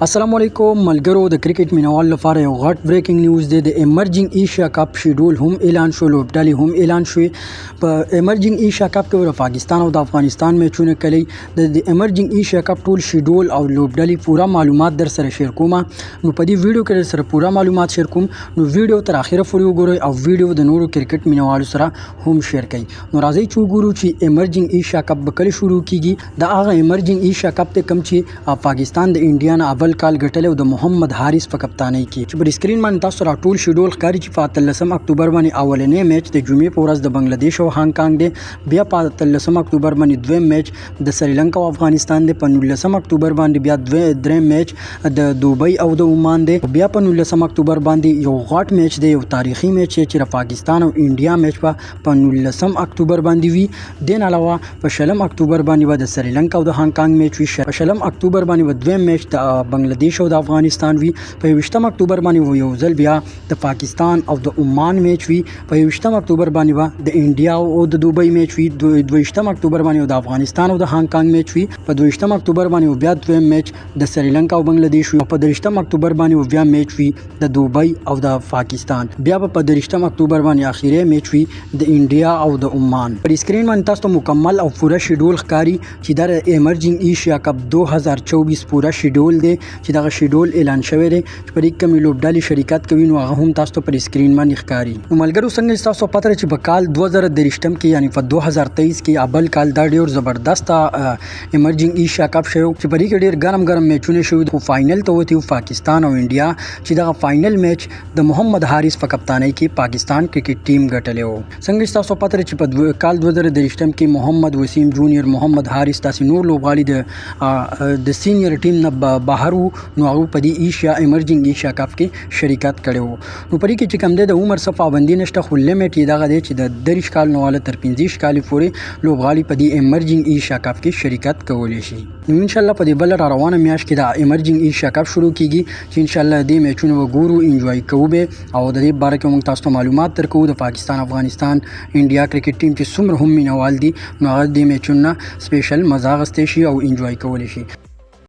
السلام علیکم ملګرو د کرکټ مینوال لپاره یو غټ بریکینګ نیوز دی. د ایمرجنګ ایشیا کپ شیډول هم اعلان شو، لوبډلې هم اعلان شوې. په ایمرجنګ ایشیا کپ کې د پاکستان او د افغانستان میچونه کلی د ایمرجنګ ایشیا کپ ټول شیډول او لوبډلې پورا معلومات در سره شیر کوم. نو په دې ویډیو کې در سره پورا معلومات شیر کوم، نو ویډیو تر اخره پورې وګورئ او ویډیو د نورو کرکټ مینوالو سره هم شیر کړئ. نو راځئ چې وګورو چې ایمرجنګ ایشیا کپ به کله شروع کیږي. دا هغه ایمرجنګ ایشیا کپ ته کم چې پاکستان د انډیا نه اول کال ګټلې او د محمد حارث په کپتانۍ کې چې پر اسکرین باندې تاسو را ټول شیډول ښکاري چې په 13 اکتوبر باندې اولنې میچ د جمعې په ورځ د بنگلاديش او هانګ کانګ دی، بیا په 13 اکتوبر باندې دویم میچ د سریلانکا او افغانستان دی، په 19 اکتوبر باندې بیا دریم میچ د دوبۍ او د عمان دی، بیا په 19 اکتوبر باندې یو غټ میچ دی، یو تاریخي میچ چې د پاکستان او انډیا میچ په 19 اکتوبر باندې وي. دین علاوه په 20 اکتوبر باندې د سریلانکا او د هانګ کانګ میچ وي، په 20 اکتوبر باندې دویم میچ د بنگلاديش او د افغانستان وي، په 20 اکتوبر باندې یو ځل بیا د پاکستان او د عمان میچ وي، په 20 اکتوبر باندې د انډیا او د دوبۍ میچ وي، 22 اکتوبر باندې د افغانستان او د هانګ کانګ میچ وي، په 22 اکتوبر باندې بیا دویم میچ د سریلانکا او بنگلاديش وي، په 30 اکتوبر باندې بیا میچ وي د دوبۍ او د پاکستان، بیا په 30 اکتوبر باندې اخیری میچ وي د انډیا او د عمان. پر اسکرین باندې تاسو مکمل او پورا شیډول ښکاري چې دا ایمرجنګ ایشیا کپ 2024 پورا شیډول دی چې دا شیډول اعلان شوی دی چې پر کوم لوبډلې شرکت کوي، نو هغه هم تاسو پر اسکرین باندې ښکاري. نو ملګرو څنګه تاسو پته چې په کال 2023 کې یعنی په 2023 کې ابل کال دا ډیر زبردست ایمرجنګ ایشیا کپ شو چې په کې ډیر ګرم میچونه شوي، خو فائنل ته وته پاکستان او انډیا چې دا فائنل میچ د محمد حارث په کپتانۍ کې پاکستان کرکټ ټیم ګټلی و. څنګه تاسو پته چې په کال 2023 کې محمد وسیم جونیئر، محمد حارث تاسو نور لوبغاړي د سینیئر ټیم نه بهر وو، نو هغه په دې ایشیا ایمرجنګ ایشیا کپ کې شرکت کړي وو. نو پرې کې چې کوم د عمر څخه پابندي نشته، خو لیمټ یې دغه دی چې د 30 کال نه تر 15 کال پورې لوبغاړي په دې ایمرجنګ ایشیا کپ کې شرکت کولی شي. نو ان شاء الله په دې بل را روانه میاشت کې د ایمرجنګ ایشیا کپ شروع کیږي چې ان شاء الله دې میچونه وګورو، انجوای کوو به او د دې باره کې موږ تاسو ته معلومات درکوو د پاکستان، افغانستان، انډیا کرکټ ټیم چې څومره هم مینوال دي، نو هغه دې میچونه سپیشل مزه اخیستی شي او انجوای کولی شي.